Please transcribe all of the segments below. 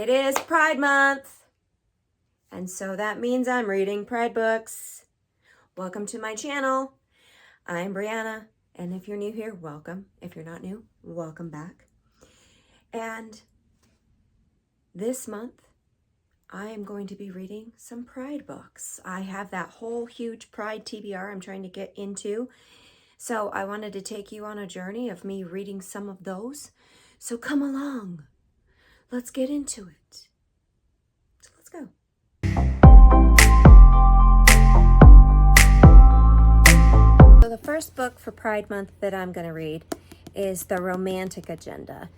It is Pride Month, and so that means I'm reading Pride books. Welcome to my channel. I'm Brianna, and if you're new here, welcome. If you're not new, welcome back. And this month, I am going to be reading some Pride books. I have that whole huge Pride TBR I'm trying to get into, so I wanted to take you on a journey of me reading some of those. So come along. Let's get into it. So let's go. So the first book for Pride Month that I'm going to read is The Romantic Agenda.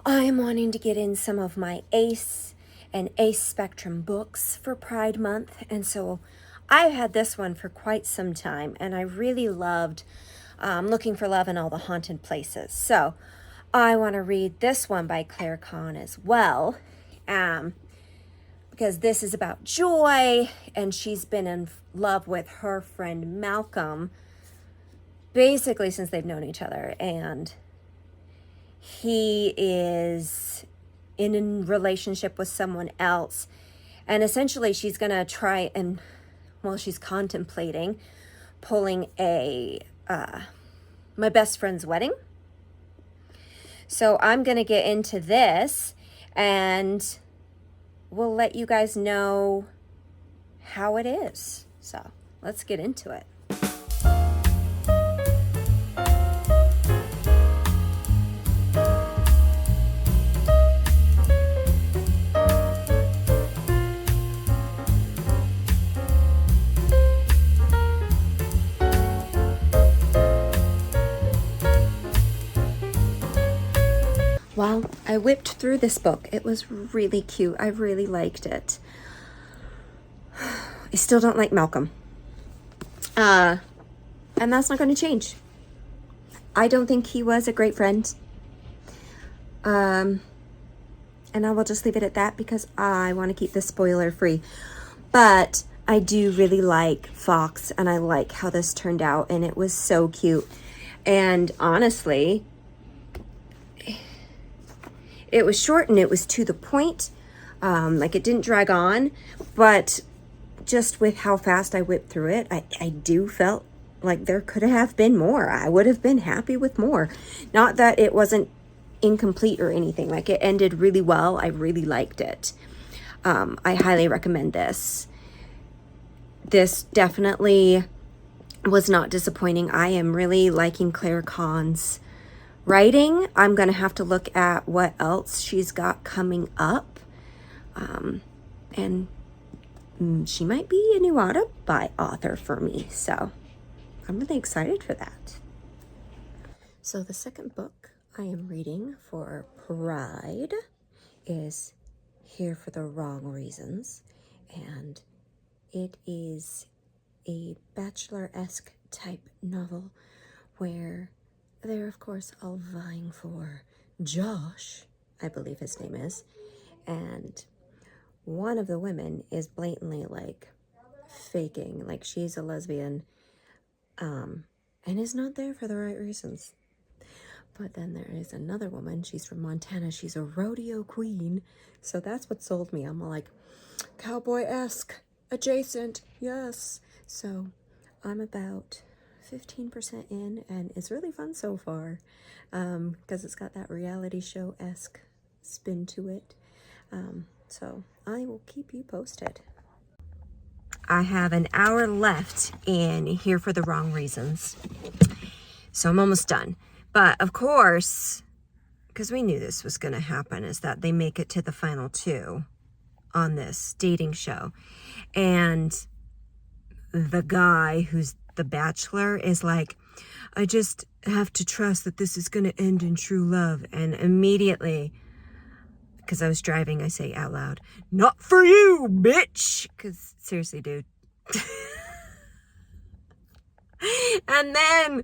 I am wanting to get in some of my Ace and Ace Spectrum books for Pride Month, and so I've had this one for quite some time, and I really loved Looking for Love in All the Haunted Places. So I want to read this one by Claire Kann as well, because this is about joy, and she's been in love with her friend Malcolm basically since they've known each other, and he is in a relationship with someone else, and essentially she's gonna try and, well, she's contemplating pulling a my best friend's wedding. So I'm gonna get into this, and we'll let you guys know how it is. So let's get into it. Well, I whipped through this book. It was really cute. I really liked it. I still don't like Malcolm. And that's not going to change. I don't think he was a great friend. And I will just leave it at that because I want to keep this spoiler free. But I do really like Fox, and I like how this turned out, and it was so cute. And honestly, it was short and it was to the point. Like, it didn't drag on, but just with how fast I whipped through it, I do felt like there could have been more. I would have been happy with more. Not that it wasn't incomplete or anything. Like, it ended really well. I really liked it. I highly recommend this. This definitely was not disappointing. I am really liking Claire Kann's writing. I'm going to have to look at what else she's got coming up. And she might be a new author for me. So I'm really excited for that. So the second book I am reading for Pride is Here for the Wrong Reasons. And it is a bachelor-esque type novel where they're, of course, all vying for Josh, I believe his name is, and one of the women is blatantly, like, faking, like she's a lesbian, and is not there for the right reasons. But then there is another woman, she's from Montana, she's a rodeo queen, so that's what sold me. I'm like, cowboy-esque, adjacent, yes. So I'm about 15% in, and it's really fun so far, because it's got that reality show-esque spin to it. So I will keep you posted. I have an hour left in Here for the Wrong Reasons, so I'm almost done. But of course, because we knew this was going to happen, is that they make it to the final two on this dating show, and the guy who's the bachelor is like, I just have to trust that this is going to end in true love. And immediately, because I was driving, I say out loud, not for you, bitch. Because seriously, dude. And then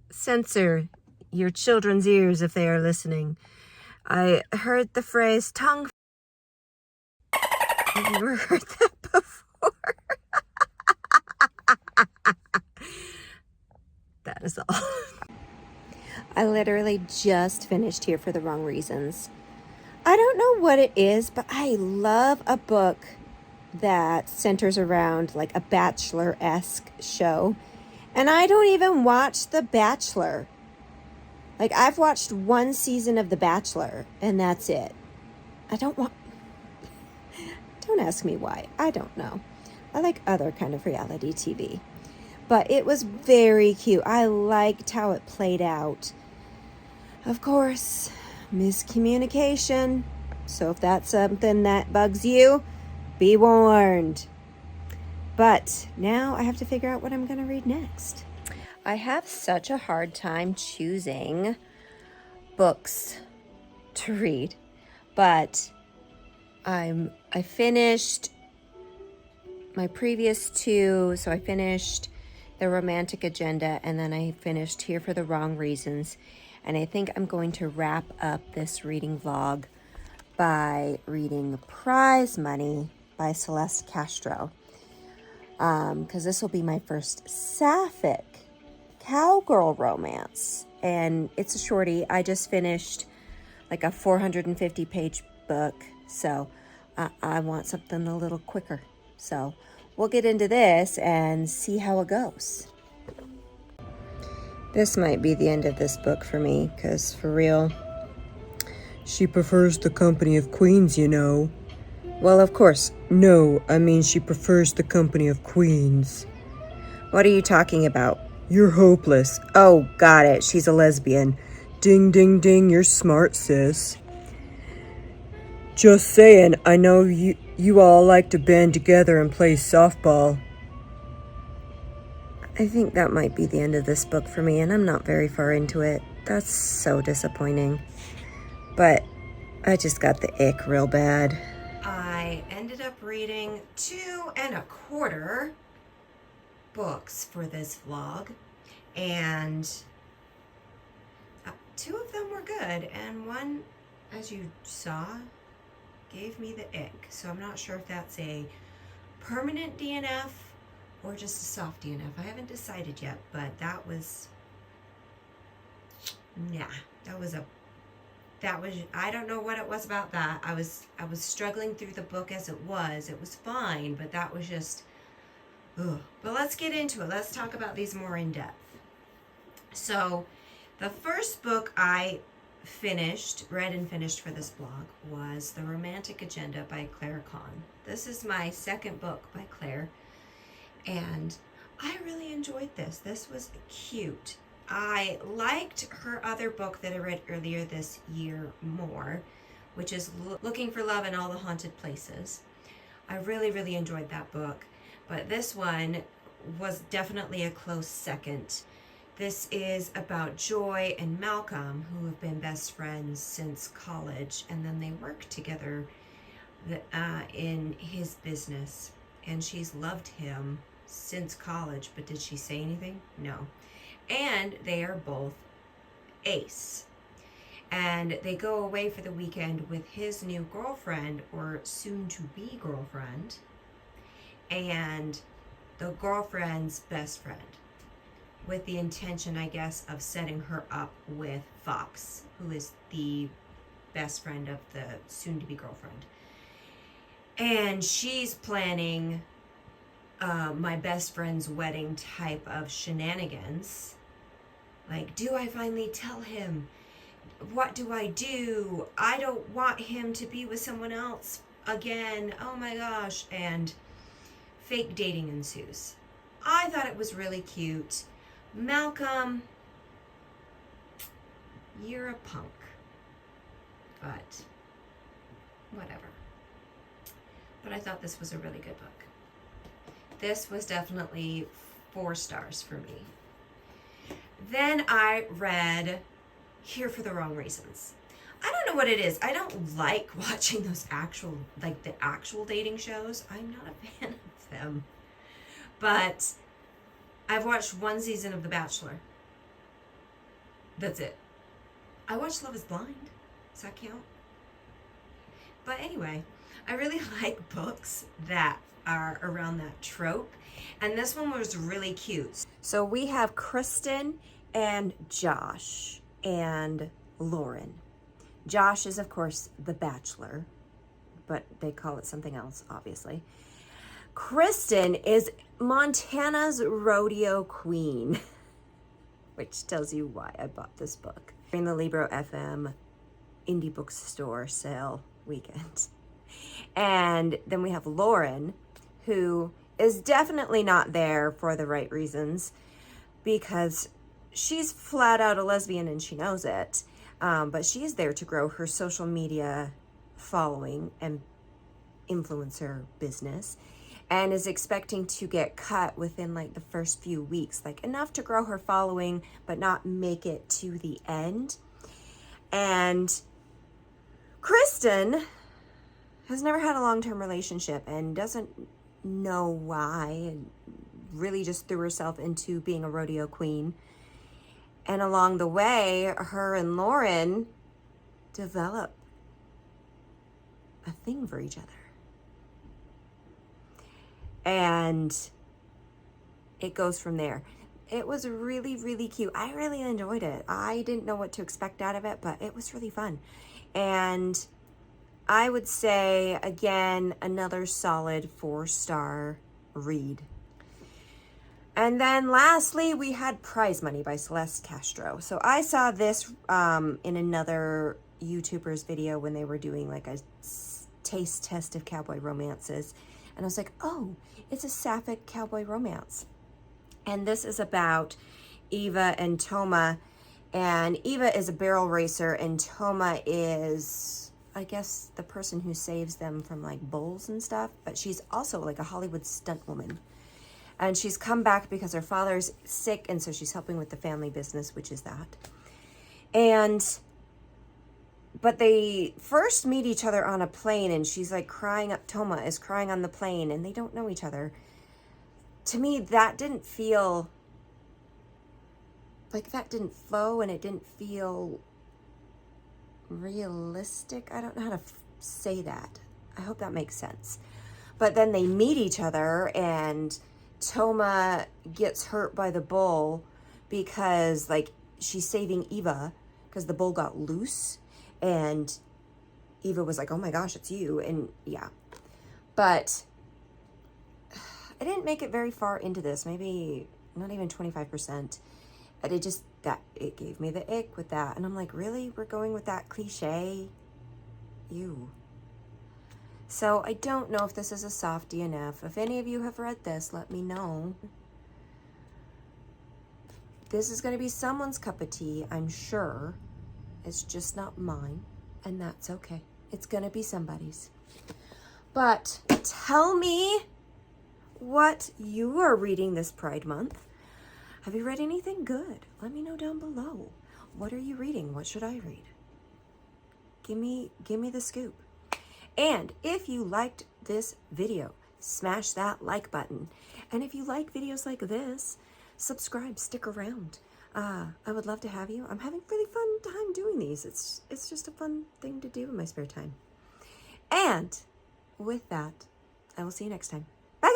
censor your children's ears if they are listening. I heard the phrase tongue. Have you ever heard that before? That is all. I literally just finished Here for the Wrong Reasons. I don't know what it is, but I love a book that centers around like a Bachelor-esque show. And I don't even watch The Bachelor. Like, I've watched one season of The Bachelor, and that's it. Don't ask me why. I don't know. I like other kind of reality TV. But it was very cute. I liked how it played out. Of course, miscommunication. So if that's something that bugs you, be warned. But now I have to figure out what I'm going to read next. I have such a hard time choosing books to read, but I finished my previous two. So I finished The Romantic Agenda, and then I finished Here for the Wrong Reasons. And I think I'm going to wrap up this reading vlog by reading Prize Money by Celeste Castro. Because this will be my first sapphic cowgirl romance. And it's a shorty. I just finished like a 450-page book. So I want something a little quicker. So we'll get into this and see how it goes. This might be the end of this book for me, because for real, she prefers the company of queens, you know. Well, of course. No, I mean she prefers the company of queens. What are you talking about? You're hopeless. Oh, got it. She's a lesbian. Ding, ding, ding. You're smart, sis. Just saying, I know you all like to band together and play softball. I think that might be the end of this book for me, and I'm not very far into it. That's so disappointing. But I just got the ick real bad. I ended up reading 2.25 books for this vlog, and 2 of them were good, and one, as you saw, gave me the ick. So I'm not sure if that's a permanent DNF or just a soft DNF. I haven't decided yet, but that was, I don't know what it was about that. I was struggling through the book as it was. It was fine, but that was just, ugh. But let's get into it. Let's talk about these more in depth. So the first book I read and finished for this blog was The Romantic Agenda by Claire Kann. This is my second book by Claire, and I really enjoyed this. This was cute. I liked her other book that I read earlier this year more, which is Looking for Love in All the Haunted Places. I really, really enjoyed that book, but this one was definitely a close second. This is about Joy and Malcolm, who have been best friends since college, and then they work together in his business, and she's loved him since college, but did she say anything? No. And they are both ace, and they go away for the weekend with his new girlfriend, or soon-to-be girlfriend, and the girlfriend's best friend, with the intention, I guess, of setting her up with Fox, who is the best friend of the soon-to-be girlfriend. And she's planning my best friend's wedding type of shenanigans. Like, do I finally tell him? What do I do? I don't want him to be with someone else again. Oh my gosh. And fake dating ensues. I thought it was really cute. Malcolm, you're a punk. But whatever. But I thought this was a really good book. This was definitely 4 stars for me. Then I read Here for the Wrong Reasons. I don't know what it is. I don't like watching those the actual dating shows. I'm not a fan of them. But I've watched 1 season of The Bachelor. That's it. I watched Love is Blind. Does that count? But anyway, I really like books that are around that trope. And this one was really cute. So we have Kristen and Josh. and Lauren. Josh is, of course, the bachelor, but they call it something else, obviously. Kristen is Montana's rodeo queen, which tells you why I bought this book. During the Libro FM indie bookstore sale weekend. And then we have Lauren, who is definitely not there for the right reasons, because she's flat out a lesbian and she knows it. But she is there to grow her social media following and influencer business, and is expecting to get cut within like the first few weeks, like enough to grow her following, but not make it to the end. And Kristen has never had a long-term relationship and doesn't know why, and really just threw herself into being a rodeo queen. And along the way, her and Lauren develop a thing for each other. And it goes from there. It was really, really cute. I really enjoyed it. I didn't know what to expect out of it, but it was really fun. And I would say, again, another solid 4-star read. And then lastly, we had Prize Money by Celeste Castro. So I saw this in another YouTuber's video when they were doing like a taste test of cowboy romances. And I was like, oh, it's a sapphic cowboy romance. And this is about Eva and Toma. And Eva is a barrel racer and Toma is, I guess, the person who saves them from like bulls and stuff. But she's also like a Hollywood stunt woman. And she's come back because her father's sick, and so she's helping with the family business, which is that. But they first meet each other on a plane, and she's like crying up. Toma is crying on the plane, and they don't know each other. To me, that didn't feel like that didn't flow, and it didn't feel realistic. I don't know how to say that. I hope that makes sense. But then they meet each other, and Toma gets hurt by the bull because like she's saving Eva because the bull got loose, and Eva was like, oh my gosh, it's you. And yeah, but I didn't make it very far into this, maybe not even 25%. And it gave me the ick with that. And I'm like, really? We're going with that cliche? Ew. So I don't know if this is a softie enough. If any of you have read this, let me know. This is going to be someone's cup of tea, I'm sure. It's just not mine, and that's okay. It's going to be somebody's. But tell me what you are reading this Pride Month. Have you read anything good? Let me know down below. What are you reading? What should I read? Give me the scoop. And if you liked this video, smash that like button. And if you like videos like this, subscribe, stick around. I would love to have you. I'm having a really fun time doing these. It's just a fun thing to do in my spare time. And with that, I will see you next time. Bye,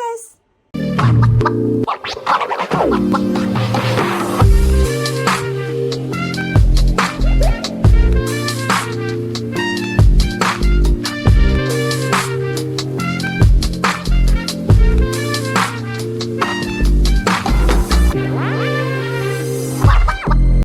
guys.